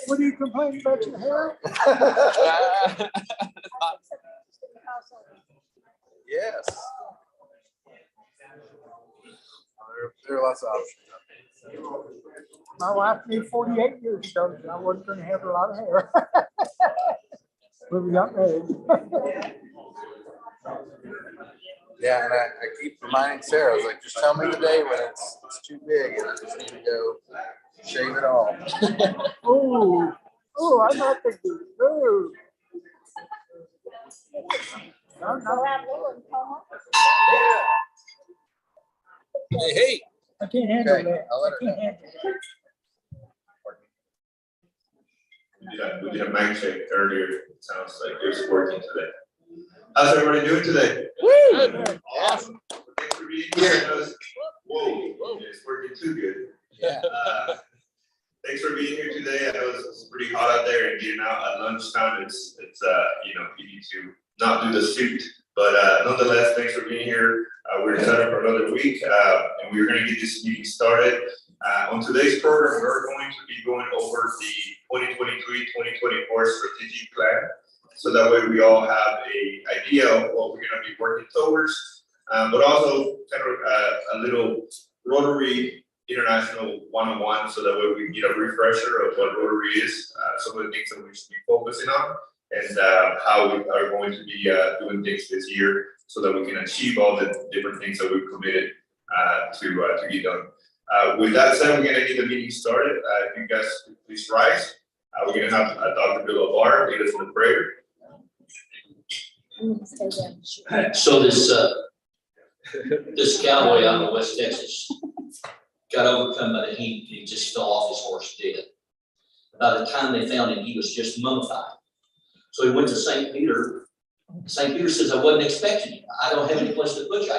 What are you complaining about your hair? Yes. There are lots of options. My wife knew 48 years ago that I wasn't going to have a lot of hair. When we got married. Yeah, and I keep reminding Sarah, I was like, just tell me the day when it's too big and I just need to go shave it all. Oh, I'm not thinking. Oh. Hey. I can't handle that. I'll let her know. We did a mic check earlier. It sounds like it's working today. How's everybody doing today? Good. Awesome. Thanks for being here. Whoa, it's working too good. Yeah. Thanks for being here today. I know it's pretty hot out there and getting out at lunchtime. It's you know, you need to not do the suit, but nonetheless, thanks for being here. We're excited for another week, and we're going to get this meeting started. On today's program, we're going to be going over the 2023-2024 strategic plan, so that way we all have an idea of what we're going to be working towards, but also kind of a little Rotary International 101, so that way we can get a refresher of what Rotary is, some of the things that we should be focusing on, and how we are going to be doing things this year, so that we can achieve all the different things that we've committed to get done. With that said, we're going to get the meeting started. If you guys could please rise. We're going to have Dr. Bill Alvarez lead us in the prayer. So this cowboy out in West Texas got overcome by the heat and he just fell off his horse dead. By the time they found him, he was just mummified. So he went to St. Peter. St. Peter says, I wasn't expecting you. I don't have any place to put you.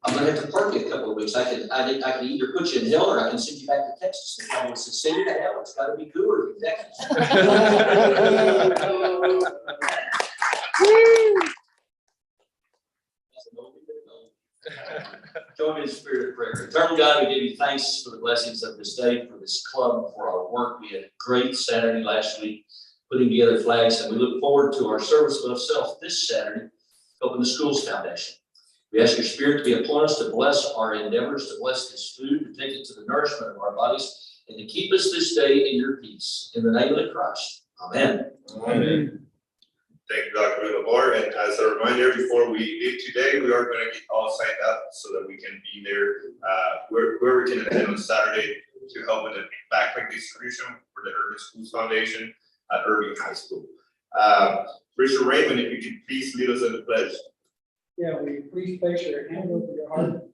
I'm gonna have to park you a couple of weeks. I can either put you in hell or I can send you back to Texas. And I said, send you to hell. It's gotta be cooler in Texas. Join me in the spirit of prayer. Eternal God, we give you thanks for the blessings of this day, for this club, for our work. We had a great Saturday last week, putting together flags, and we look forward to our service of self this Saturday, helping the schools foundation. We ask your spirit to be upon us, to bless our endeavors, to bless this food, to take it to the nourishment of our bodies, and to keep us this day in your peace. In the name of the Christ. Amen. Amen. Thank you, Dr. Bill Alvarez. And as a reminder, before we leave today, we are going to get all signed up so that we can be there where we can attend on Saturday to help with the backpack distribution for the Urban Schools Foundation at Irving High School. Richard Raymond, if you could please lead us in the pledge. Yeah, will you please place your hand over your heart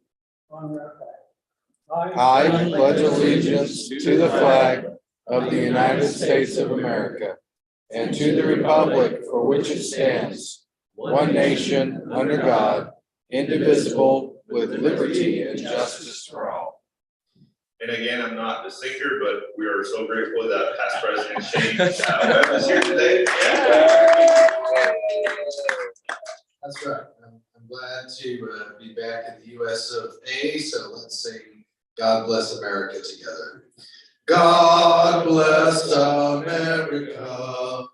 on our flag. I pledge allegiance to the flag of the United States of America and to the republic for which it stands, one nation, under God, indivisible, with liberty and justice for all. And again, I'm not the singer, but we are so grateful that past President Shane Webb is here today. That's right. I'm glad to be back in the US of A. So let's sing God Bless America together. God bless America,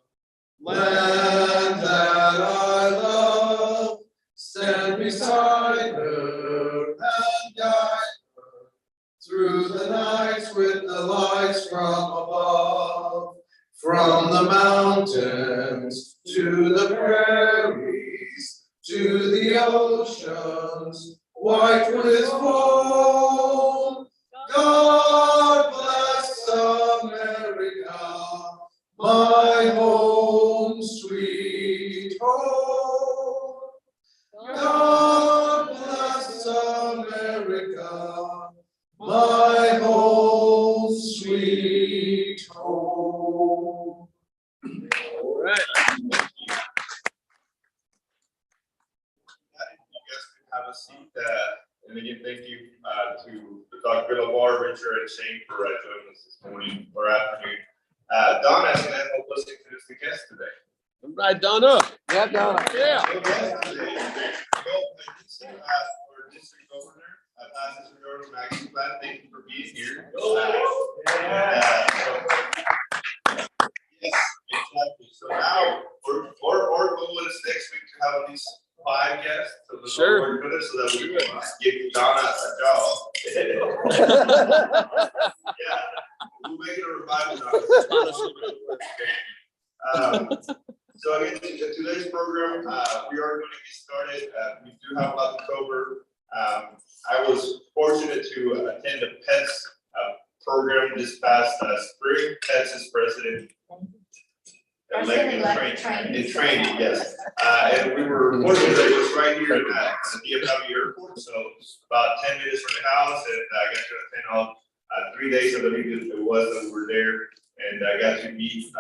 land that I love. Stand beside her and guide her through the nights with the lights from above. From the mountains to the prairies, to the oceans, white with foam. God bless America, my home, sweet home. God bless America, my home, sweet home. All right. Have a seat, and again, thank you to Dr. Bill Alvarez, Richard, and Shane for joining us this morning or afternoon. Donna is going to help us introduce the guest today. Right, Donna. Yeah, Donna. Yeah. Our district governor, Lazaro Alvarez, thank you for being here. Sure. Work with us so that we can give Donna a job. Yeah, we'll make it a revival. So again, today's program, we are going to get started. We do have a lot to cover. I was fortunate to attend the PETS program this past spring. PETS is president. In training, yes. And we were fortunate that it was right here at the DFW airport, so about 10 minutes from the house, and I got to attend all 3 days of the week it was that we were there, and I got to meet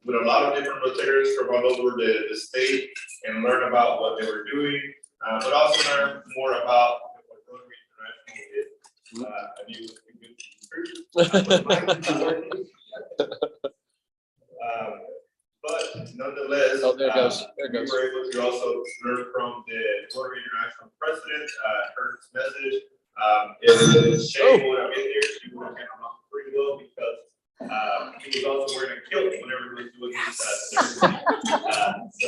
with a lot of different Rotarians from all over the state and learn about what they were doing, but also learn more about what Rotary International did. But nonetheless, Oh, there it goes. There it we goes. were able to also learn from the Rotary International president, her message. If Shane would have been there, she would have came along pretty well because he was also wearing a kilt whenever he was doing his so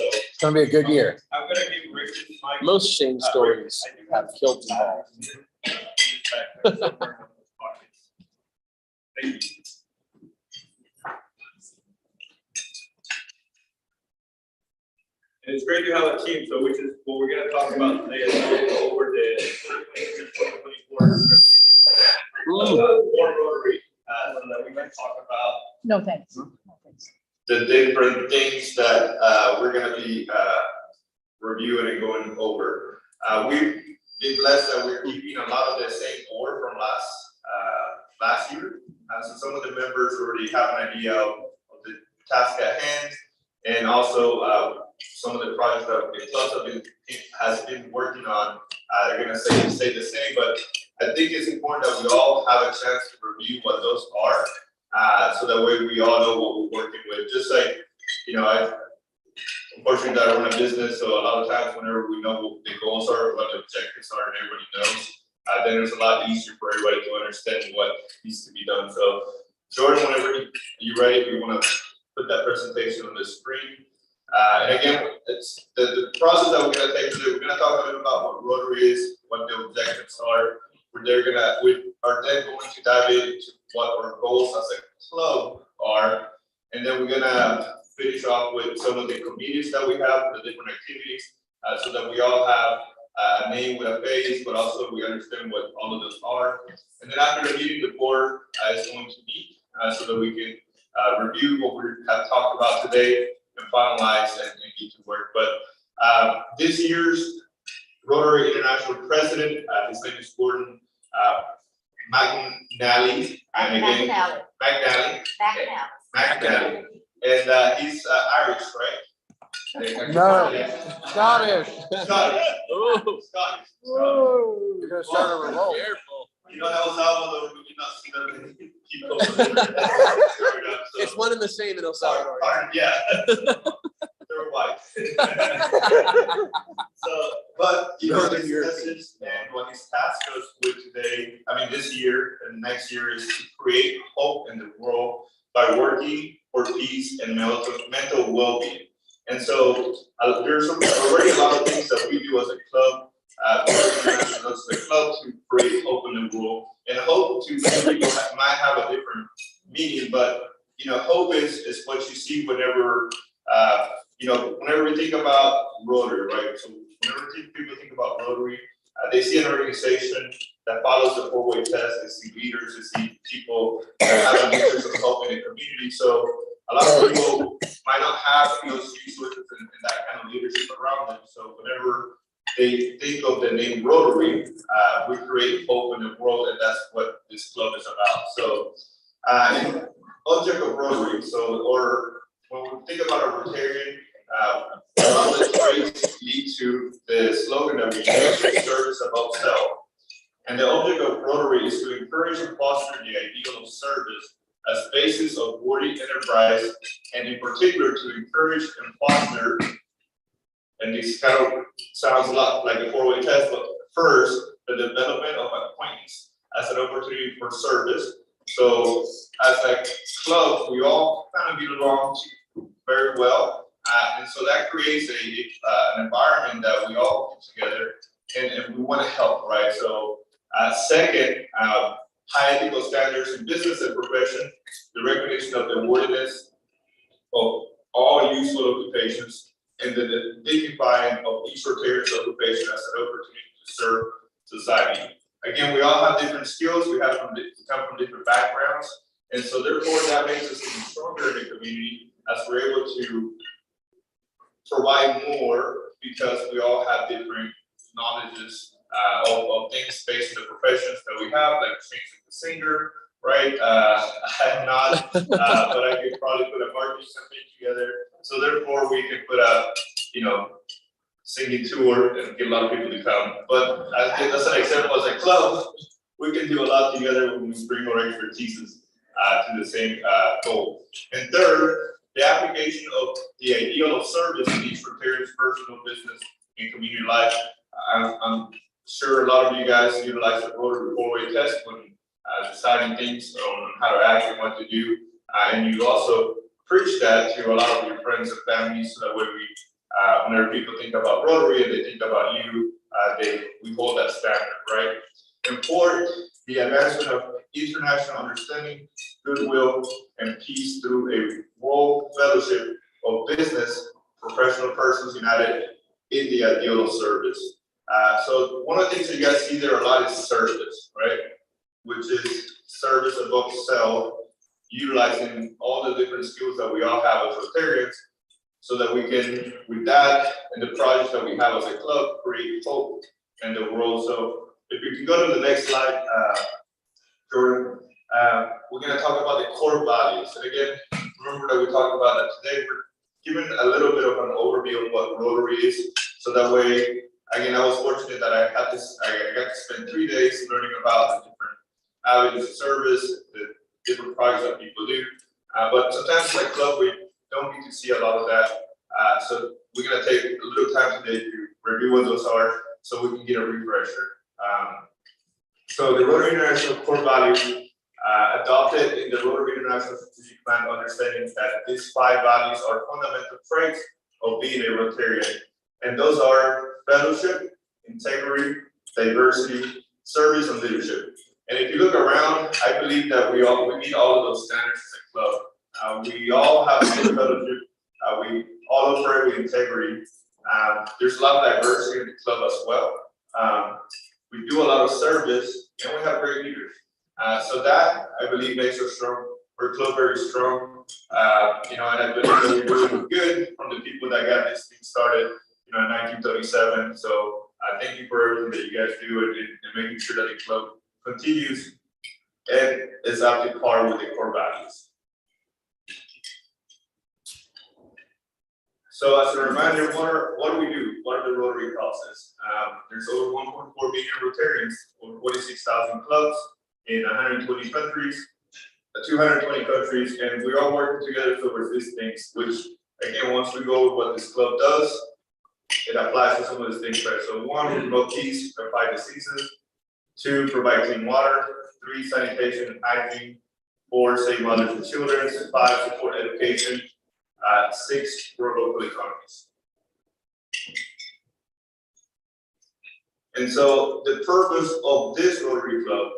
It's gonna be a good year. I'm gonna give Richard the mic. Most Shane stories have kilts involved. Thank you. And it's great to have a team, so which is what we're gonna talk about today is go over the 2024 Rotary, so that we can talk about No, thanks. the different things that we're gonna be reviewing and going over. We've been blessed that we're keeping a lot of the same board from last year. So some of the members already have an idea of the task at hand, and also some of the projects that the club has been working on. They're gonna stay the same, but I think it's important that we all have a chance to review what those are, so that way we all know what we're working with. Just like, unfortunately, I run a business, so a lot of times whenever we know what the goals are, what the objectives are, and everybody knows, then it's a lot easier for everybody to understand what needs to be done. So, Jordan, whenever you're ready, if you want to put that presentation on the screen. And again, it's the process that we're going to take today. We're going to talk a little about what Rotary is, what the objectives are. We are then going to dive into what our goals as a club are, and then we're going to finish off with some of the committees that we have for the different activities, so that we all have a name with a face, but also we understand what all of those are. And then after the meeting, the board is going to meet so that we can review what we have talked about today and finalize and get to work. But this year's Rotary International President, his name is Gordon McNally, and again, McNally, and he's Irish, right? No, Scottish. Scottish. Oh, Scottish. Whoa, you're gonna start a revolt. careful. You know how Salvador, we cannot see them keep going. It's one and the same in El Salvador. Yeah. They're white. So, but his message and what he's tasked us with today, this year and next year, is to create hope in the world by working for peace and mental well-being. And so there's already a lot of things that we do as a club, as a club to create hope in the world. And hope to some people might have a different meaning, but hope is what you see whenever whenever we think about Rotary, right? So whenever people think about Rotary, they see an organization that follows the four-way test. They see leaders, they see people that have an interest of helping the community. So a lot of people might not have those resources and that kind of leadership around them. So whenever they think of the name Rotary, we create hope in the world, and that's what this club is about. So, object of Rotary. So, or when we think about a Rotarian, a lot of the traits lead to the slogan that we use: service above self. And the object of Rotary is to encourage and foster the ideal of service as basis of worthy enterprise, and in particular to encourage and foster, and this kind of sounds a lot like a four-way test, but first, the development of acquaintance as an opportunity for service. So as a club, we all kind of get along very well. And so that creates an environment that we all put together and we want to help, right? So second, high ethical standards in business and profession, the recognition of the worthiness of all useful occupations, and the dignifying of each Rotarian's occupation as an opportunity to serve society. Again, we all have different skills, we come from different backgrounds, and so therefore that makes us even stronger in the community as we're able to provide more because we all have different knowledges of things based on the professions that we have, like changing the singer, right? I'm not, but I could probably put a marketing campaign together. So therefore we can put a, singing tour and get a lot of people to come. But that's an example as a club. We can do a lot together when we bring our expertises to the same goal. And third, the application of the ideal of service in each Rotarian's personal, business, and community life. I'm sure a lot of you guys utilize the Rotary four-way test when deciding things on how to act and what to do. And you also preach that to a lot of your friends and families, so that way whenever people think about Rotary and they think about you, we hold that standard, right? And fourth, the advancement of international understanding, goodwill, and peace through a world fellowship of business professional persons united in the ideal of service. So one of the things that you guys see there a lot is service, right? Which is service above self, utilizing all the different skills that we all have as Rotarians, so that we can, with that and the projects that we have as a club, create hope in the world. So if you can go to the next slide, Jordan, we're going to talk about the core values. And again, remember that we talked about that today. We're giving a little bit of an overview of what Rotary is, so that way, again, I was fortunate that I got to spend 3 days learning about the different avenues of service, the different projects that people do. But sometimes like club, we don't get to see a lot of that. So we're going to take a little time today to review what those are, so we can get a refresher. So the Rotary International core values adopted in the Rotary International Strategic Plan, understanding that these 5 values are fundamental traits of being a Rotarian. And those are fellowship, integrity, diversity, service, and leadership. And if you look around, I believe that we meet all of those standards as a club. We all have good fellowship. We all operate with integrity. There's a lot of diversity in the club as well. We do a lot of service, and we have great leaders. So that, I believe, makes us strong. We're a club very strong. And I believe that we're doing good from the people that got this thing started, in 1937. So I thank you for everything that you guys do and making sure that the club continues and is up to par with the core values. So as a reminder, what do we do? What are the Rotary causes? There's over 1.4 million Rotarians, over 46,000 clubs in 120 countries, 220 countries, and we're all working together towards these things, which, again, once we go with what this club does, it applies to some of these things, right? So 1, promote peace and fight diseases. 2, provide clean water. 3, sanitation and hygiene. 4, save mothers and children. 5, support education. 6, grow local economies. And so the purpose of this Rotary Club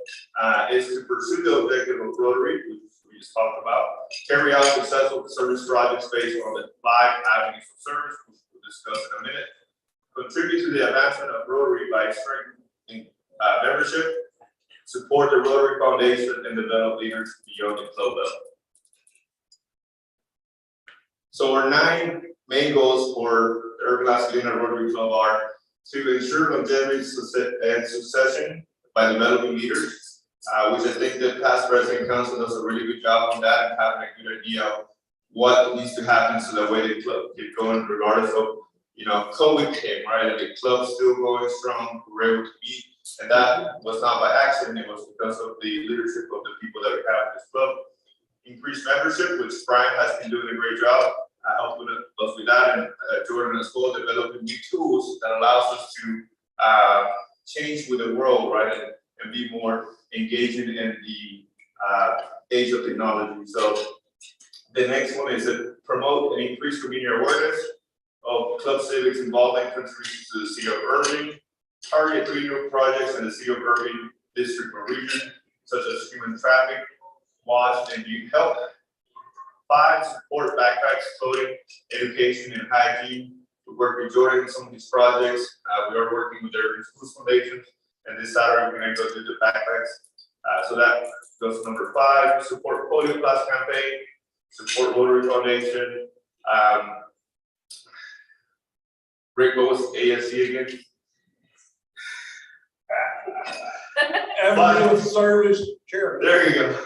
is to pursue the objective of Rotary, which we just talked about, carry out successful service projects based on the 5 avenues of service, which we'll discuss in a minute, contribute to the advancement of Rotary by strengthening membership, support the Rotary Foundation, and develop leaders beyond the club level. So our 9 main goals for the Irving-Las Rotary Club are to ensure longevity and succession by developing leaders, which I think the past president council does a really good job on that, and having a good idea of what needs to happen so that way the club keep going regardless of, COVID came, right? And the club's still going strong, we were able to meet, and that was not by accident, it was because of the leadership of the people that we have in this club. Increased membership, which Brian has been doing a great job. Helping us with that, and Jordan as well, developing new tools that allows us to change with the world, right, and be more engaging in the age of technology. So The next one is to promote and increase community awareness of club civics involvement contributions to the city of Irving. Target 3 new projects in the city of Irving district or region, such as human traffic, wash, and youth health. 5, support backpacks, clothing, education, and hygiene. We work with Jordan on some of these projects. We are working with their schools foundations, and this Saturday we're going to go do the backpacks. So that goes to number 5. Support polio class campaign. Support Rotary Foundation. Rick, what was ASC again? Every service charity. There you go.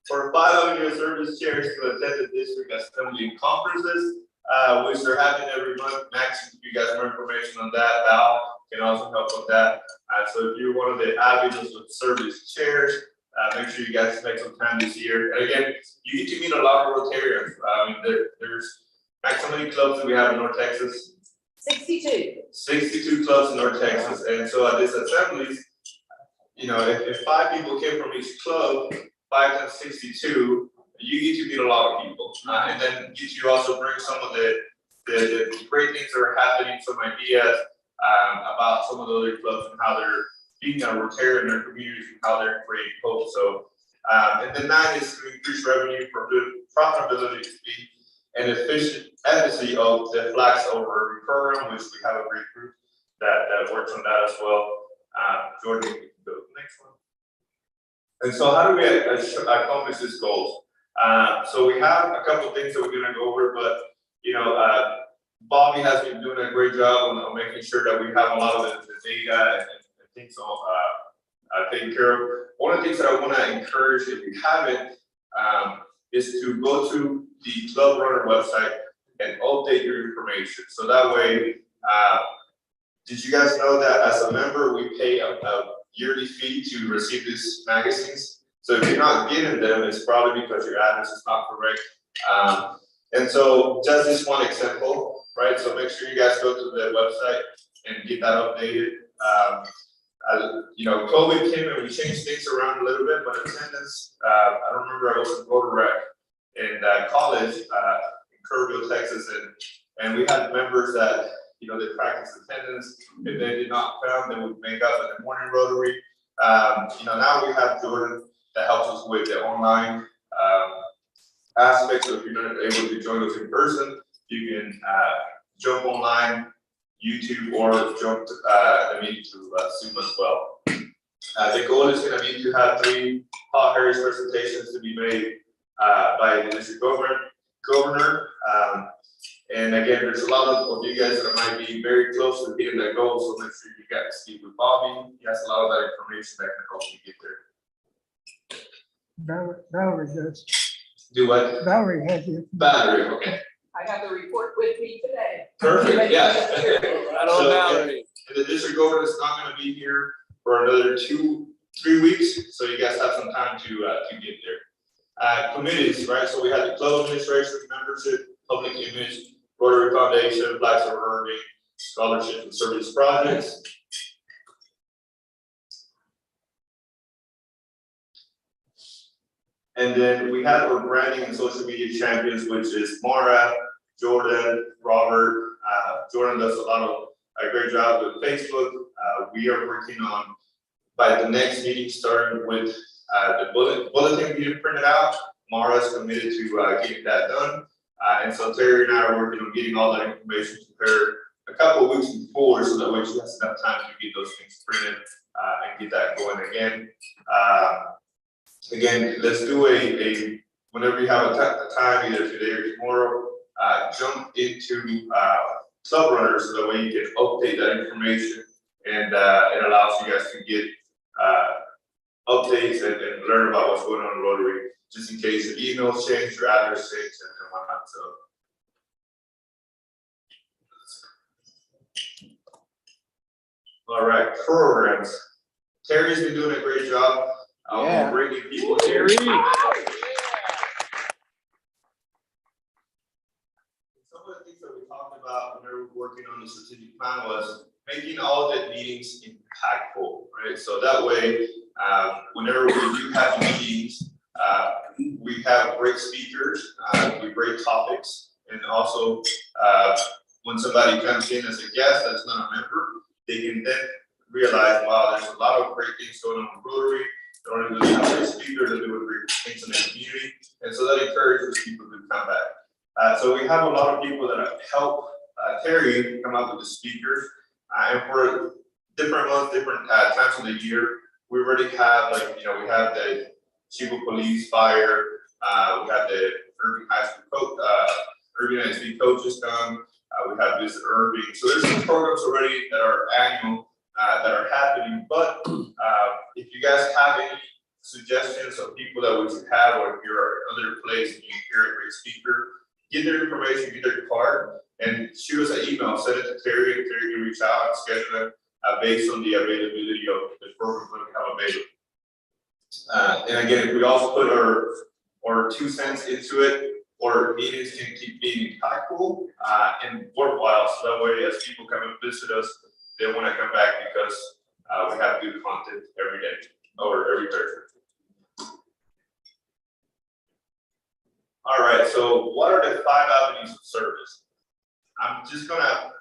For 500 service chairs to attend the district assembly conferences, which are happening every month. Max, if you guys more information on that, Val can also help with that. So if you're one of the advocates with service chairs, make sure you guys make some time this year. And again, you get to meet a lot of Rotarians. There's Max, how many clubs do we have in North Texas? 62. 62 clubs in North Texas. And so at this assemblies, you know, if 5 people came from each club, 5 times 62, you get to meet a lot of people. And then get you also bring some of the great things that are happening, some ideas about some of the other clubs and how they're being a Rotarian in their communities and how they're creating hope. So, and then 9 is to increase revenue, profitability, speed, and efficient efficacy of the Flags Over program, which we have a great group that works on that as well. Jordan, you can go to the next one. And so how do we accomplish these goals? So we have a couple of things that we're going to go over, but you know, Bobby has been doing a great job on making sure that we have a lot of the data and things taken care of. One of the things that I want to encourage, if you haven't, is to go to the Club Runner website and update your information. So that way, did you guys know that as a member, we pay a yearly fee to receive these magazines? So if you're not getting them, it's probably because your address is not correct. And so just this one example, right? So make sure you guys go to the website and get that updated. You know, COVID came and we changed things around a little bit, but attendance, I don't remember, I was in Rotor Rec in college in Kerrville, Texas, and we had members that, you know, they practiced attendance. If they did not come, they would make up in the morning Rotary. You know, now we have Jordan that helps us with the online aspects. So if you're not able to join us in person, you can jump online, YouTube, or jump to the meeting through Zoom as well. The goal is going to be to have 3 Paul Harris presentations to be made by the district governor. And again, there's a lot of you guys that might be very close to hitting that goal, so make sure you get to speak with Bobby. He has a lot of that information that can help you get there. Valerie does. Do what? Valerie has it. Battery, okay. I got the report with me today. Perfect, yeah. Right on, So, Valerie. and the district governor is not going to be here for another 2-3 weeks, so you guys have some time to get there. Committees, right? So we had the club administration, membership, public image, Rotary Foundation, Flags Over Irving, scholarship and service projects. And then we have our branding and social media champions, which is Mara, Jordan, Robert. Jordan does a great job with Facebook. We are working on, by the next meeting, starting with the bulletin getting printed out. Mara's committed to getting that done. And so Terry and I are working on getting all that information prepared a couple of weeks before, so that way she has enough time to get those things printed and get that going again. Again, let's do a whenever you have a time, either today or tomorrow, jump into Club Runner so that way you can update that information, and it allows you guys to get updates and learn about what's going on in Rotary, just in case your emails change, your address change, and whatnot. So. All right, programs. Terry's been doing a great job. Yeah. Bringing people here. Terry. Some of the things that we talked about when we were working on the strategic plan was making all the meetings impactful, right? So that way, whenever we do have meetings, we have great speakers, with great topics, and also, when somebody comes in as a guest that's not a member, they can then realize, wow, there's a lot of great things going on in Rotary. They're only really have great speakers, they're doing great things in the community, and so that encourages people to come back. So we have a lot of people that have helped Terry come up with the speakers, and for different months, different times of the year, we already have, like, we have the chief of police, fire, we have the Irving High School coach, Irving High School coaches come, we have Visit Irving. So there's some programs already that are annual, that are happening, but if you guys have any suggestions of people that we should have, or if you're at another place and you hear a great speaker, get their information, get their card, and shoot us an email, send it to Terry, and Terry can reach out and schedule it based on the availability of the programs that we have available. And again, if we also put our 2 cents into it, or meetings can keep being impactful and worthwhile, so that way as people come and visit us, they want to come back because we have good content every day or every Thursday. All right, so what are the 5 avenues of service? I'm just gonna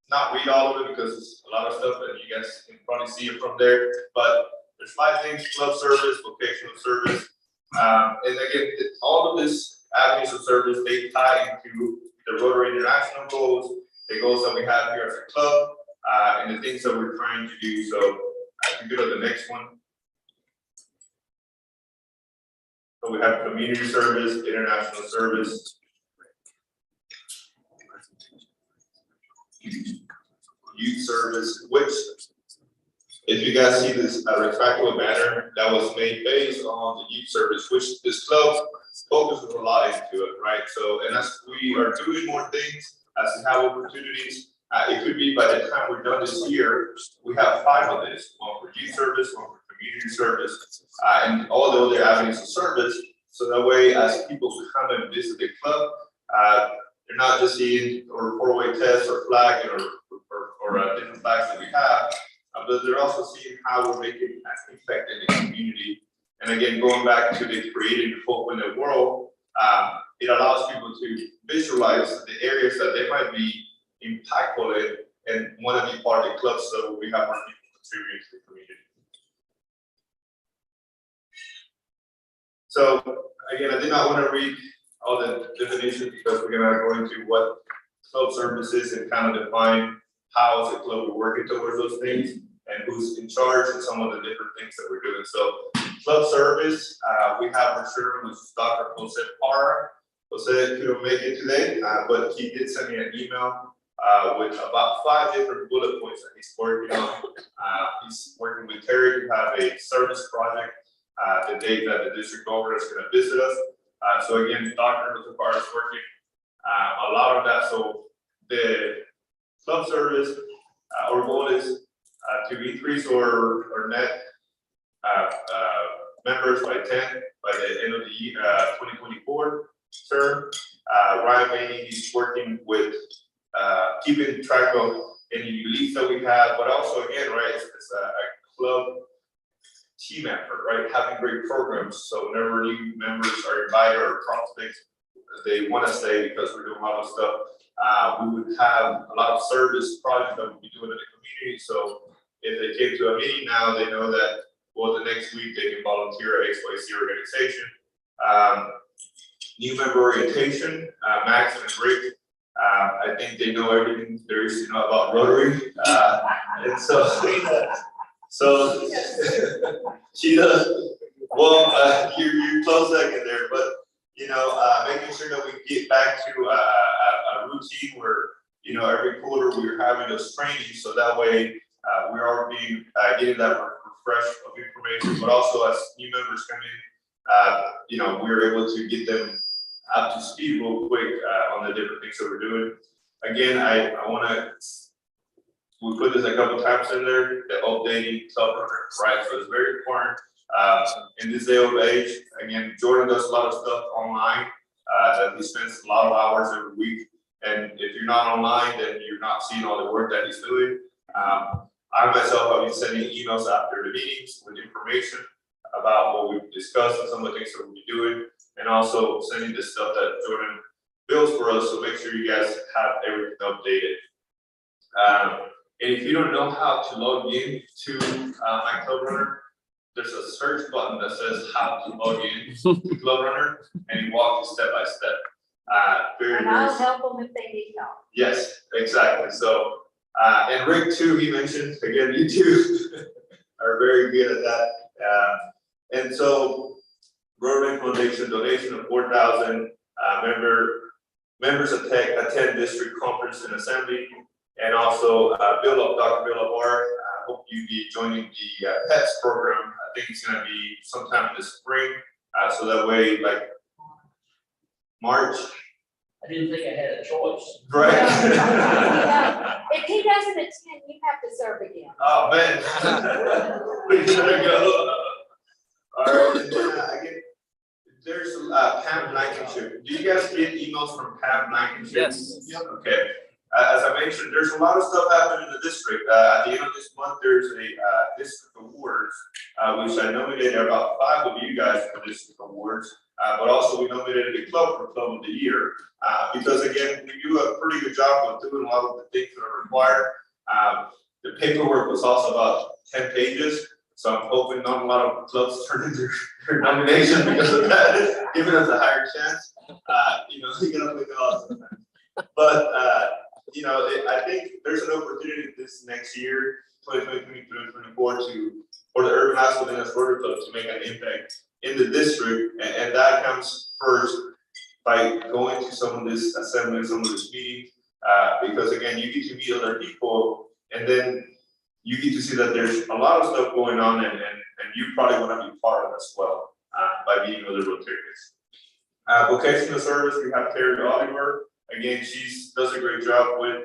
not read all of it because it's a lot of stuff and you guys can probably see it from there, but there's 5 things: club service, vocational service, and again, all of this avenues of service, they tie into the Rotary International goals, the goals that we have here as a club, and the things that we're trying to do. So I can go to the next one. So we have community service, international service, youth service, which, if you guys see this retractable banner that was made based on the youth service, which this club focuses a lot into it, right? So, and as we are doing more things, as we have opportunities, it could be by the time we're done this year, we have 5 of this: one for youth service, one for community service, and all the other avenues of service. So that way, as people come and visit the club, they're not just seeing or 4-way tests or flagging or different flags that we have, but they're also seeing how we're making an impact in the community. And again, going back to the creating hope in the world, it allows people to visualize the areas that they might be impactful in and want to be part of the club, so we have more people contributing to the community. So again, I did not want to read all the definitions because we're going to go into what club service is and kind of define how as a club we're working towards those things and who's in charge and some of the different things that we're doing. So club service, we have our chairman, which is Dr. Jose Parra. Jose couldn't make it today, but he did send me an email with about 5 different bullet points that he's working on. He's working with Terry to have a service project the date that the district governor is going to visit us. So again, Dr. Jose Parra is working a lot of that. So the club service, our goal is to increase our net members by 10 by the end of the year, 2024 term. Ryan Maney is working with keeping track of any leads that we have, but also again, right, it's a club team effort, right? Having great programs. So whenever new members are invited or prospects, they want to stay because we're doing a lot of stuff. We would have a lot of service projects that we'll be doing in the community. So if they came to a meeting now, they know that, well, the next week they can volunteer at XYZ organization. New member orientation, Max and Rick, I think they know everything there is to know about Rotary. And so she does, well, you're close second there, but making sure that we get back to a routine where, every quarter we're having those trainings, so that way we're already getting that refresh of information, but also as new members come in, we're able to get them up to speed real quick on the different things that we're doing. Again, I want to, we put this a couple times in there, the updating club program, right? So it's very important in this day of age. Again, Jordan does a lot of stuff online that he spends a lot of hours every week. And if you're not online, then you're not seeing all the work that he's doing. I myself have been sending emails after the meetings with information about what we've discussed and some of the things that we'll be doing. and also sending the stuff that Jordan builds for us. So make sure you guys have everything updated. And if you don't know how to log in to my Club Runner, there's a search button that says how to log in to Club Runner, and you walk you step by step. And I'll help them if they need help. Yes, exactly. So, and Rick too, he mentioned, again, you two are very good at that. And so, Rotary Foundation donation of 4,000, members attend district conference and assembly, and also Dr. Bill Alvarez. I hope you be joining the PETS program. I think it's going to be sometime in the spring, so that way, like March. I didn't think I had a choice. Right. Yeah. If he doesn't attend, you have to serve again. Oh, man. We gotta go. All right, and then again, there's Pam Blankenship. Do you guys get emails from Pam Blankenship? Yes. Okay. As I mentioned, there's a lot of stuff happening in the district. At the end of this month, there's a district awards, which I nominated about 5 of you guys for district awards. But also we nominated a club for Club of the Year, because again, we do a pretty good job of doing a lot of the things that are required. The paperwork was also about 10 pages, so I'm hoping not a lot of clubs turn in their nomination because of that, giving us a higher chance. You know, you gotta play God sometimes. But you know, I think there's an opportunity this next year, 2023, 2024, for the Irving-Las Colinas Rotary Club to make an impact in the district, and that comes first by going to some of this assembly, some of this meetings, because again, you get to meet other people, and then you get to see that there's a lot of stuff going on, and you probably want to be part of it as well, by meeting other Rotarians. Vocational service, we have Terry Oliver. Again, she does a great job with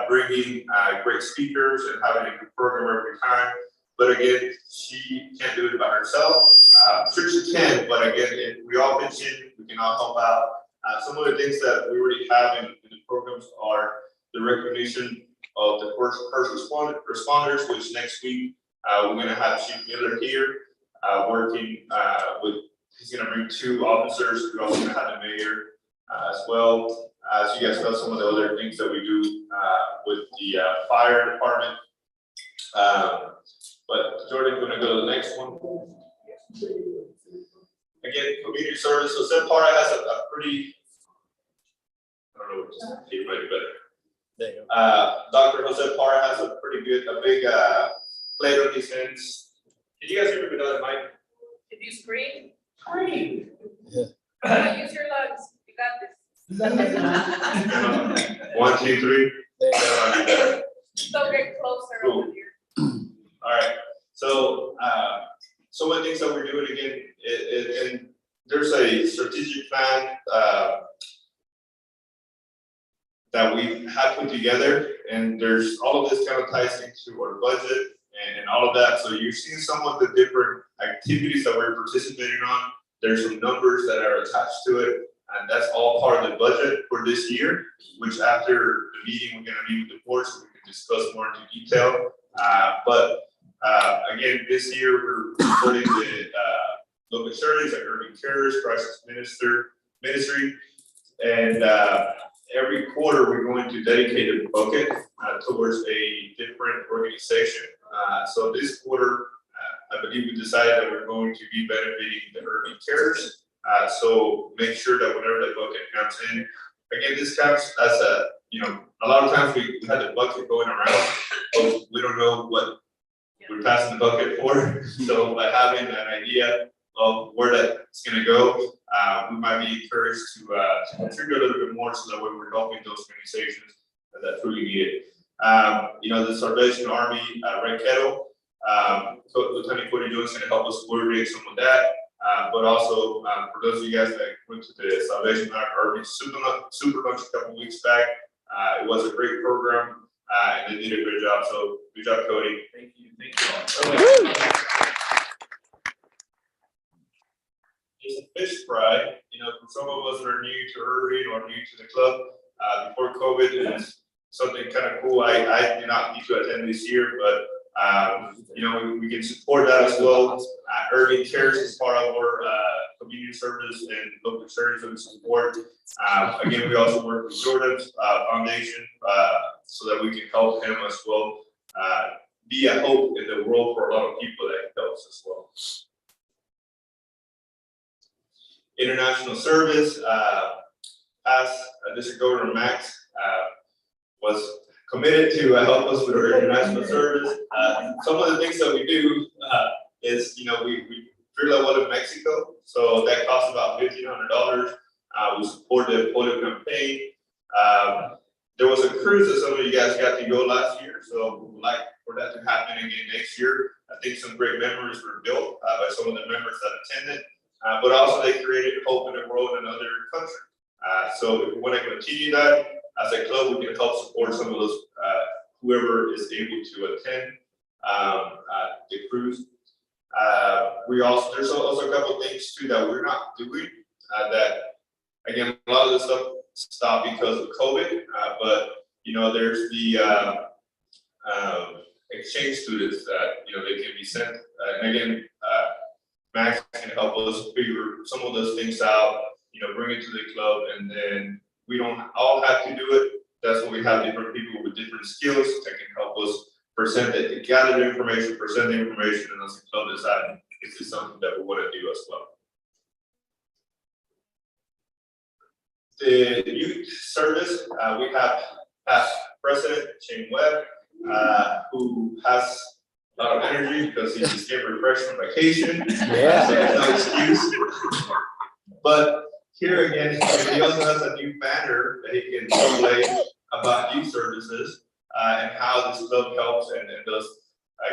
bringing great speakers and having a good program every time. But again, she can't do it by herself. I'm sure she can, but again, if we all pitch in, we can all help out. Some of the things that we already have in the programs are the recognition of the first responders, which next week we're going to have Chief Miller here working with. He's going to bring 2 officers. We're also going to have the mayor as well. So you guys know some of the other things that we do with the fire department. But Jordan, going to go to the next one. Again, community service. So St. Parra has a pretty, I don't know, just keep ready better. There you go. Dr. Jose Parra has a big plate on his hands. Can you guys hear me without the mic? If you scream, Scream. use your lungs. You got this. 1, 2, 3. There you go. So get closer Cool. over here. All right. So some of the things that we're doing again, and there's a strategic plan that we have put together, and there's all of this kind of ties into our budget and all of that. So you're seeing some of the different activities that we're participating on. There's some numbers that are attached to it, and that's all part of the budget for this year, which after the meeting, we're going to meet with the board so we can discuss more into detail. But again, this year we're supporting the local charities like Irving Cares, Crisis Ministry, and every quarter we're going to dedicate a bucket towards a different organization. So this quarter, I believe we decided that we're going to be benefiting the Irving Cares. So make sure that whenever that bucket comes in, again, this counts as a, you know, a lot of times we have the bucket going around, but we don't know what we're passing the bucket for. So by having an idea of where that's going to go, we might be encouraged to contribute a little bit more, so that way we're helping those organizations that truly need it. You know, the Salvation Army, Red Kettle, Lieutenant Cody Jones is going to help us coordinate some of that. But also, for those of you guys that went to the Salvation Army Super Lunch a couple weeks back, it was a great program, and they did a great job. So good job, Cody. Thank you. Thank you all. There's a fish fry. You know, for some of us that are new to Irving or new to the club, before COVID, it's something kind of cool. I did not need to attend this year, but You know, we can support that as well. Irving Cares is part of our community service and local charities that we support. Again, we also work with Jordan's foundation so that we can help him as well. Be a hope in the world for a lot of people that he helps as well. International service, past District Governor Max was committed to help us with our international service. Some of the things that we do is, you know, we drill a well in Mexico, so that costs about $1,500. We support the polio campaign. There was a cruise that some of you guys got to go last year, so we would like for that to happen again next year. I think some great memories were built by some of the members that attended, but also they created hope in the world and other countries. So if we want to continue that as a club, we can help support some of those, whoever is able to attend the cruise. There's also a couple of things too that we're not doing that, again, a lot of this stuff stopped because of COVID, but you know, there's the exchange students that, you know, they can be sent, and again, Max can help us figure some of those things out, you know, bring it to the club, and then we don't all have to do it. That's when we have different people with different skills that can help us present it, to gather the information, present the information, and as a club decide if it's something that we want to do as well. The youth service, we have past president Shane Webb, who has a lot of energy because he just came refreshed from vacation. Yeah. So there's no excuse. But here again, he also has a new banner that he can display about youth services and how this club helps and does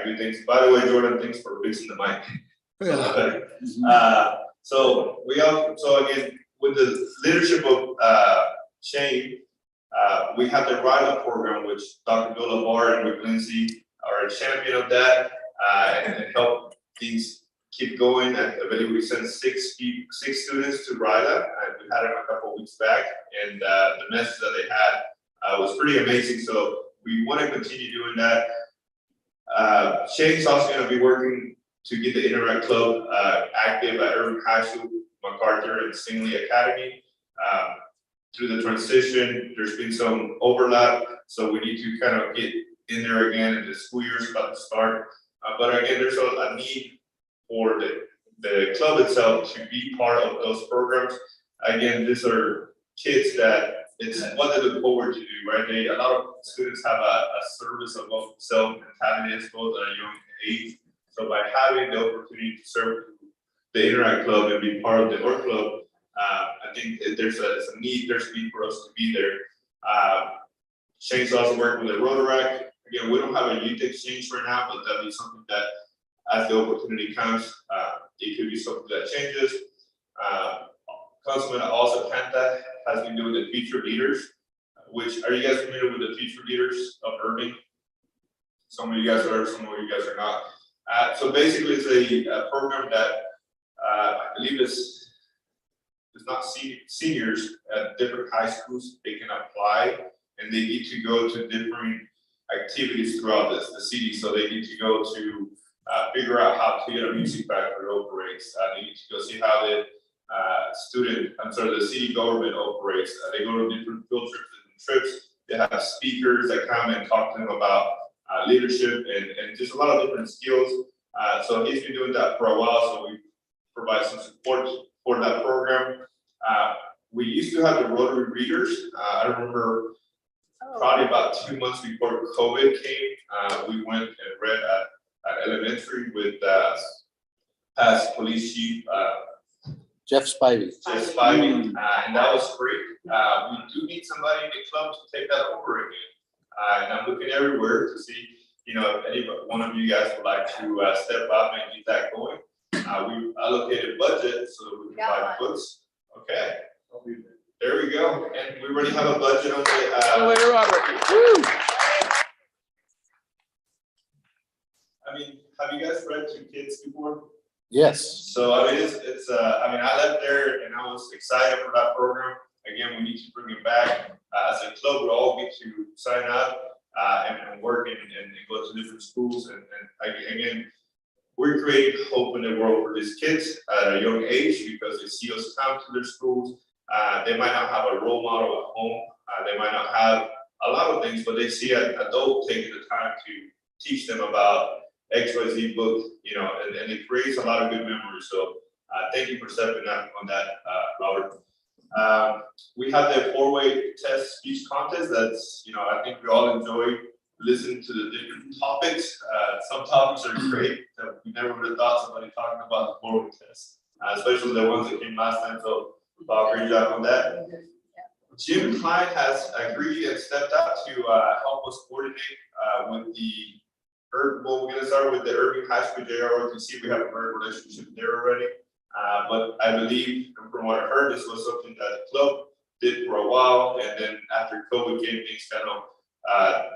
good things. By the way, Jordan, thanks for fixing the mic. So again, with the leadership of Shane, we have the Ride-Up program, which Dr. Bill Lavar and Rick Lindsay are a champion of that, and help things keep going. I believe we sent six students to Ride-Up, and we had them a couple of weeks back, and the message that they had was pretty amazing. So we want to continue doing that. Shane's also going to be working to get the Interact Club active at Irving High School, MacArthur, and Stingley Academy. Through the transition, there's been some overlap, so we need to kind of get in there again, and the school year is about to start. But again, there's a need for the club itself to be part of those programs. Again, these are kids that it's what they look forward to do, right? A lot of students have a service of self mentality as well at a young age. So by having the opportunity to serve the Interact Club and be part of the OR Club, I think there's a need for us to be there. Shane's also working with the Rotary. Again, we don't have a youth exchange right now, but that'll be something that, as the opportunity comes, it could be something that changes. Councilman also Panta has been doing the Future Leaders, which, are you guys familiar with the Future Leaders of Irving? Some of you guys are, some of you guys are not. So basically, it's a program that I believe is not seniors at different high schools. They can apply, and they need to go to different activities throughout the city. So they need to go to figure out how Theater Music Factory operates. They need to go see how the the city government operates. They go to different field trips, They have speakers that come and talk to them about leadership and just a lot of different skills. So he's been doing that for a while, so we provide some support for that program. We used to have the Rotary readers. I remember probably about 2 months before COVID came, we went and read at elementary with past police chief Jeff Spivey. and that was great. We do need somebody in the club to take that over again. And I'm looking everywhere to see, if any one of you guys would like to step up and get that going. We've allocated budget so that we can buy books. Okay. There we go. And we already have a budget on the. Robert. I mean, have you guys read to kids before? Yes. So I mean, I left there and I was excited for that program. Again, we need to bring it back. As a club, we all get to sign up. and work and go to different schools. And again, we're creating hope in the world for these kids at a young age because they see us come to their schools. They might not have a role model at home. They might not have a lot of things, but they see an adult taking the time to teach them about XYZ book, you know, and it creates a lot of good memories. So thank you for stepping up on that, Robert. We have the 4-way test speech contest. That's, you know, I think we all enjoy listening to the different topics. Some topics are great that we never would have thought somebody talking about the 4-way test, especially the ones that came last time. So Bob, great job on that. Jim Klein has agreed and stepped out to help us coordinate with the well, we're going to start with the Irving High School JROTC. We have a great relationship there already. But I believe, from what I heard, this was something that the club did for a while, and then after COVID came, things kind of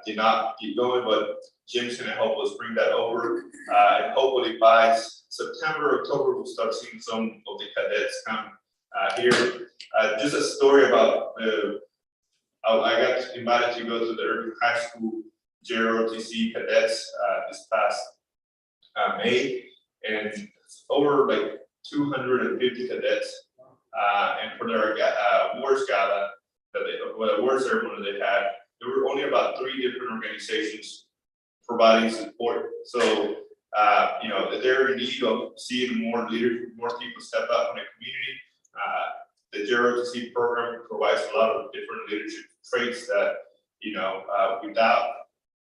did not keep going. But Jim's going to help us bring that over, and hopefully by September, October, we'll start seeing some of the cadets come here. Just a story about I got invited to go to the Irving High School JROTC cadets this past May, and over like 250 cadets, and for their awards gala, award ceremony they had, there were only about 3 different organizations providing support. So, you know, that they're in need of seeing more leaders, more people step up in the community. The JROTC program provides a lot of different leadership traits that, you know, without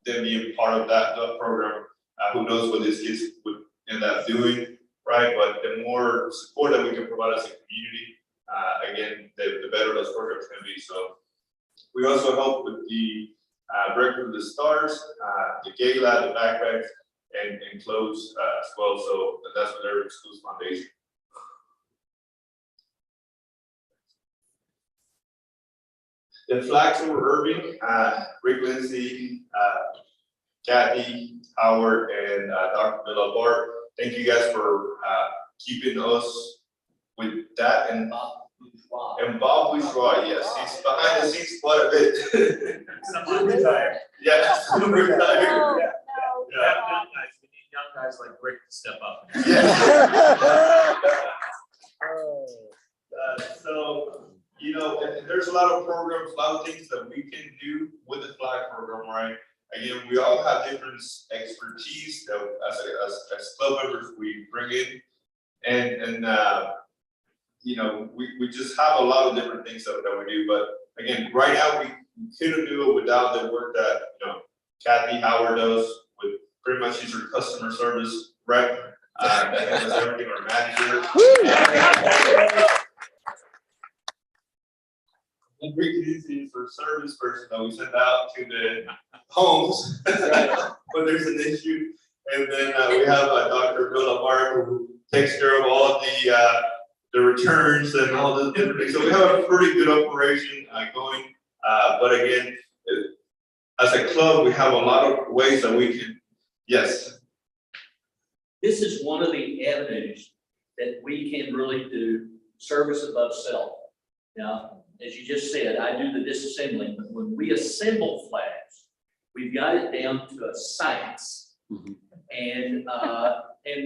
them being part of that program, who knows what these kids would end up doing, right? But the more support that we can provide as a community, again, the better those programs can be. So we also help with the Breakfast of the Stars, the gala, the backpacks, and clothes as well. So that's what Irving Schools Foundation. The flags over Irving, Rick Lindsay, Kathy, Howard, and Dr. Bill Bart. Thank you guys for keeping us with that. And Bob Bourgeois, yes, he's behind the scenes quite a bit. Someone retired. Yeah, someone retired. No, Yeah. Young guys, we need young guys like Rick to step up. Yeah. So, you know, and there's a lot of programs, a lot of things that we can do with the flag program, right? Again, we all have different expertise that as club members we bring in, and you know, we just have a lot of different things that we do. But again, right now we couldn't do it without the work that, you know, Kathy Howard does with pretty much she's our customer service rep, that handles everything, our manager. And Rick is our service person that we send out to the homes when there's an issue. And then we have Dr. Bill Mark, who takes care of all of the returns and all the different things. So we have a pretty good operation going. But again, as a club, we have a lot of ways that we can, yes. This is one of the avenues that we can really do service above self. Now, as you just said, I do the disassembling, but when we assemble flags, we've got it down to a science. And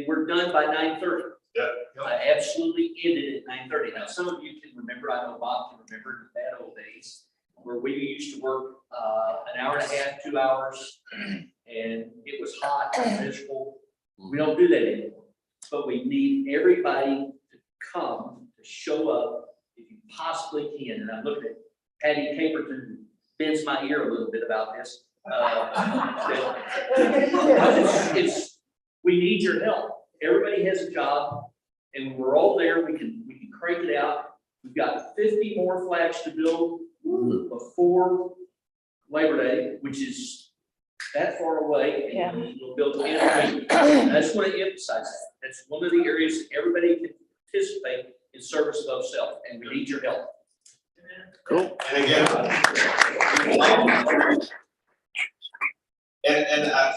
we're done by 9:30. Yeah. I absolutely ended at 9:30. Now, some of you can remember, I know Bob can remember the bad old days where we used to work an hour and a half, 2 hours, and it was hot and miserable. We don't do that anymore, but we need everybody to come, to show up if you possibly can. And I'm looking at Patty Caperton, who bends my ear a little bit about this. We need your help. Everybody has a job, and when we're all there, we can crank it out. We've got 50 more flags to build before Labor Day, which is that far away. Yeah. And we'll build it. I just want to emphasize that. That's one of the areas that everybody can participate in service above self, and we need your help. Cool. And again,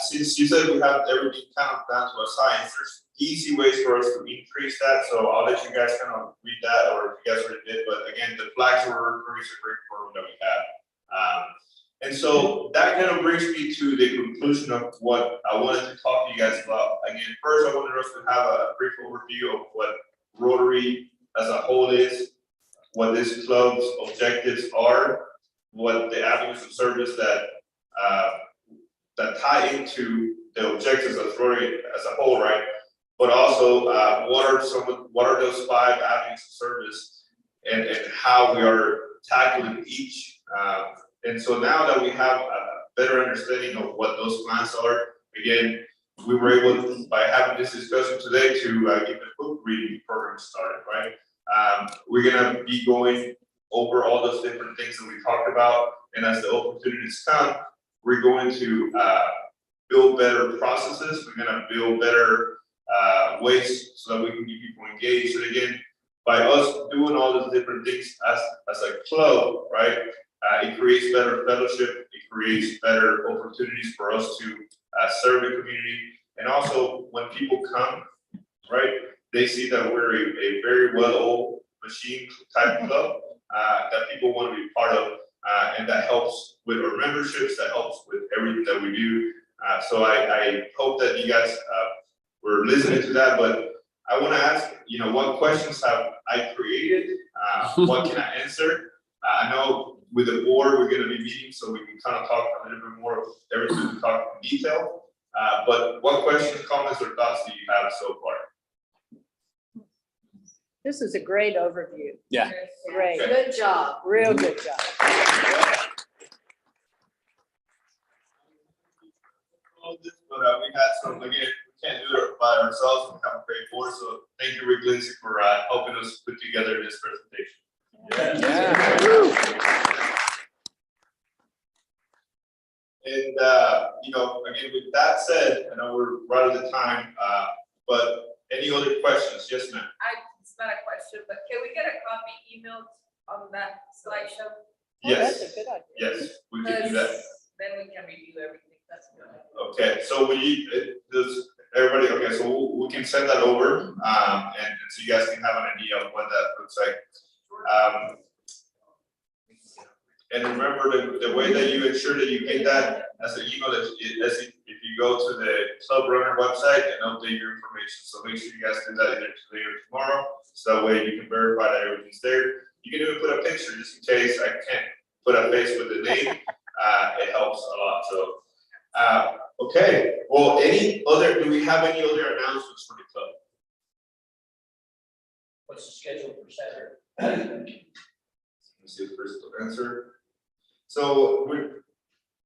since you said we have everything kind of down to a science, there's easy ways for us to increase that. So I'll let you guys kind of read that, or if you guys already did. But again, the flags were a great program that we have. And so that kind of brings me to the conclusion of what I wanted to talk to you guys about. Again, first, I wanted us to have a brief overview of what Rotary as a whole is, what this club's objectives are, what the avenues of service that tie into the objectives of Rotary as a whole, right? But also, what are those 5 avenues of service, and how we are tackling each. And so now that we have a better understanding of what those plans are, again, we were able to, by having this discussion today, to get the book reading program started, right? We're gonna be going over all those different things that we talked about, and as the opportunities come, we're going to build better processes. We're gonna build better ways so that we can get people engaged. And again, by us doing all those different things as a club, right? It creates better fellowship. It creates better opportunities for us to serve the community. And also, when people come, right, they see that we're a very well-oiled machine type club that people want to be part of, and that helps with our memberships. That helps with everything that we do. So I hope that you guys were listening to that. But I want to ask, what questions have I created? What can I answer? I know with the board, we're going to be meeting, so we can kind of talk a little bit more of everything we talked in detail. But what questions, comments, or thoughts do you have so far? This is a great overview. Yeah. Great. Okay. Good job. Real good job. But we had some, again, we can't do it by ourselves. We have a great board, so thank you, Rick Lindsay, for helping us put together this presentation. And, again, with that said, I know we're right at the time, but any other questions? Yes, ma'am. It's not a question, but can we get a copy emailed on that slideshow? Oh, Yes, That's a good idea. yes, we can do that. Then we can review everything. That's good. Okay, so does everybody, okay, so we can send that over, and so you guys can have an idea of what that looks like. And remember, the way that you ensure that you get that as an email, if you go to the Club Runner website and update your information. So make sure you guys do that either today or tomorrow, so that way you can verify that everything's there. You can even put a picture just in case I can't put a face with the name. It helps a lot. So, okay. Well, do we have any other announcements for the club? What's the schedule for Saturday? Let's see if Chris will answer. So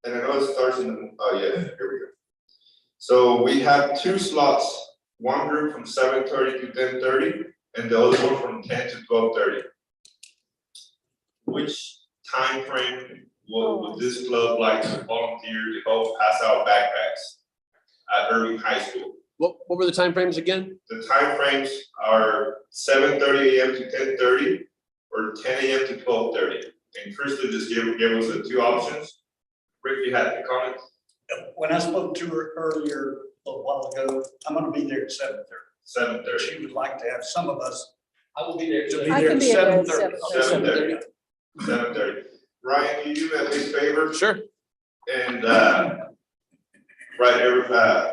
and I know it starts here we go. So we have 2 slots, one group from 7:30 to 10:30, and the other one from 10 to 12:30. Which time frame would this club like to volunteer to help pass out backpacks at Irving High School? What were the time frames again? The time frames are 7:30 a.m. to 10:30 or 10 a.m. to 12:30. And Krista just gave us the 2 options. Rick, you had the comment? When I spoke to her earlier a little while ago, I'm gonna be there at 7:30. 7:30. She would like to have some of us I will be there. to be I there can at be there at 7:30. 7:30. 7:30. Ryan, can you do me a big favor? Sure. And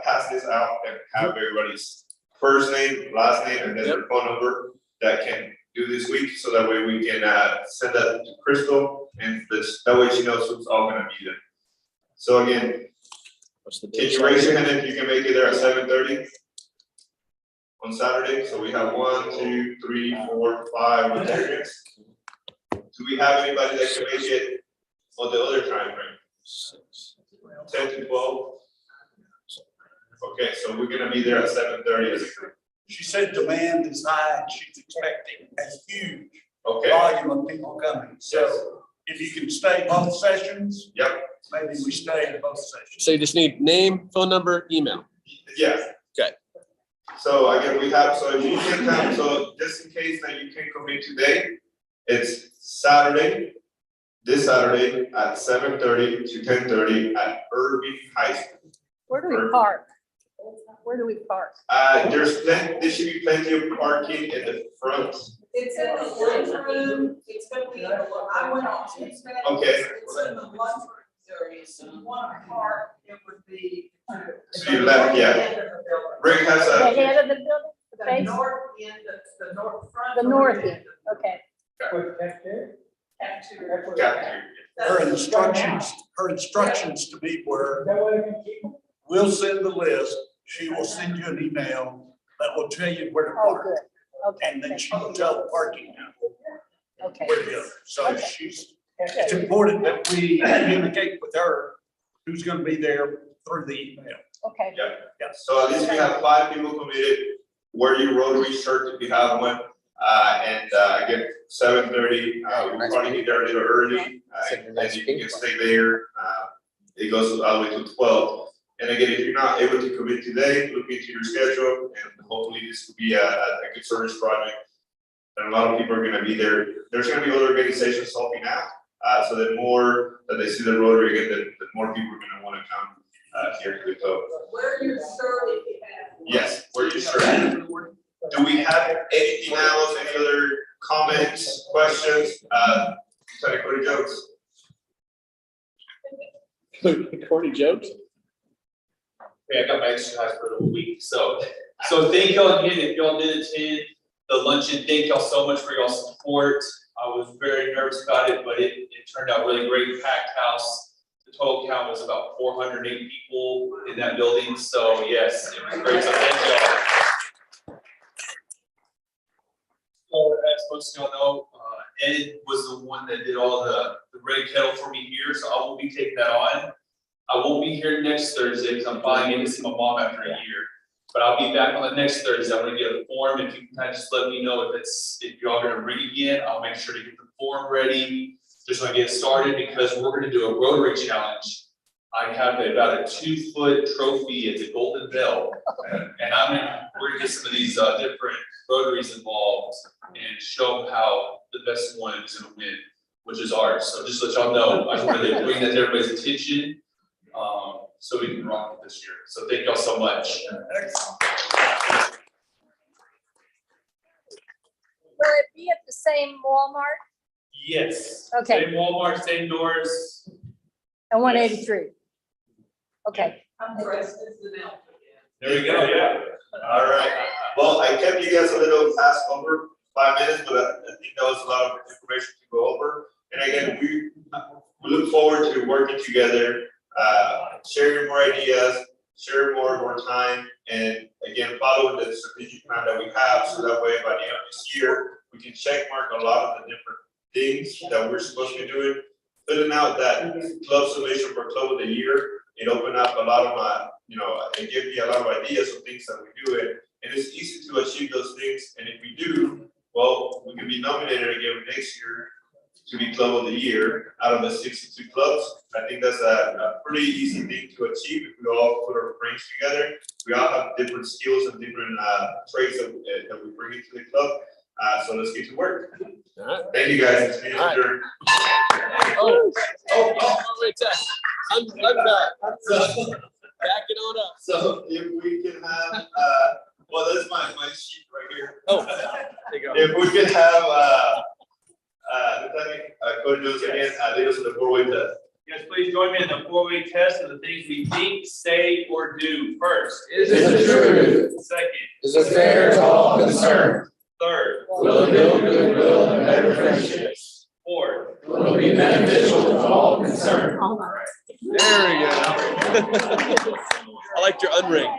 pass this out and have everybody's first name, last name, and then their phone number that can do this week, so that way we can send that to Crystal, and that way she knows who's all gonna be there. So again, What's the can date? you raise your hand if you can make it there at 7:30 on Saturday? So we have 1, 2, 3, 4, 5 Rotarians. Do we have anybody that can make it on the other time frame? 10 to 12? Okay, so we're gonna be there at 7:30 as a group. She said demand is high, and she's expecting a huge Okay, volume of people coming. So if you can stay both sessions, yep, maybe we stay in both sessions. So you just need name, phone number, email. yeah. Okay. So again, so if you can come, so just in case that you can't come in today, it's Saturday, this Saturday at 7:30 to 10:30 at Irving High School. Where do we park? Where do we park? There should be plenty of parking in the front. It's in the lunchroom. It's gonna be, I went on Tuesday. Okay. It's in the lunchroom. If you want to park, it would be. To your left, yeah. Rick has The a, head of the building, the The face, north end, the north front. the north end, okay. cafeteria. Her instructions to me were, we'll send the list, she will send you an email that will tell you where to Oh, park. good, okay. And then she will tell the parking people Okay, where to go. So it's important that we communicate with her who's gonna be there through the email. okay. Yeah, so at least we have 5 people committed. Wear your Rotary shirt if you have one. Again, 7:30, we'll probably be there a little early, and then you can stay there. It goes all the way to 12. And again, if you're not able to commit today, look into your schedule, and hopefully this will be a good service project. And a lot of people are gonna be there. There's gonna be other organizations helping out. So the more that they see the Rotary, again, the more people are gonna wanna come here to the club. Where you serve if you have. Yes, where you serve. Do we have anything else, any other comments, questions? Lieutenant Cody Jones? Corny jokes? Yeah, I got my exercise for the week, so thank y'all again, if y'all did attend the luncheon, thank y'all so much for y'all's support. I was very nervous about it, but it turned out really great, packed house. The total count was about 408 people in that building, so yes, it was great, so thank y'all. So as most of y'all know, Ed was the one that did all the red kettle for me here, so I will be taking that on. I won't be here next Thursday because I'm finally getting to see my mom after a year. But I'll be back on the next Thursday. I'm gonna get a form. If you can kind of just let me know if y'all gonna read again, I'll make sure to get the form ready. Just want to get started because we're gonna do a Rotary challenge. I have about a 2-foot trophy at the Golden Bell. And we're gonna get some of these different Rotaries involved and show them how the best one is gonna win, which is ours. So just to let y'all know, I just wanted to bring that to everybody's attention. So we can rock it this year. So thank y'all so much. Will it be at the same Walmart? Yes. Okay. Same Walmart, same doors. And 183? Okay. I'm dressed as an elf again. There we go, yeah. All right. Well, I kept you guys a little past over 5 minutes, but I think that was a lot of information to go over. And again, we look forward to working together, sharing more ideas, sharing more time, and again, following the strategic plan that we have, so that way by the end of this year, we can check mark a lot of the different things that we're supposed to be doing. Filling out that club solution for club of the year, it opened up a lot of it gave me a lot of ideas of things that we do it, and it's easy to achieve those things, and if we do, well, we can be nominated again next year to be club of the year out of the 62 clubs. I think that's a pretty easy thing to achieve if we all put our brains together. We all have different skills and different traits that we bring into the club. So let's get to work. Thank you guys. It's been adjourned. Wait, I'm back. Backing on up. So if we can have, well, that's my sheet right here. Oh, there you go. If we can have, Cody Jones again, lead us in the 4-way test. Yes, please join me in the 4-way test of the things we think, say, or do. First, Is it true? Second, Is it fair to all concerned? third, Will it build goodwill and better friendships? fourth. Will it be beneficial to all concerned? There we go. I liked your unring.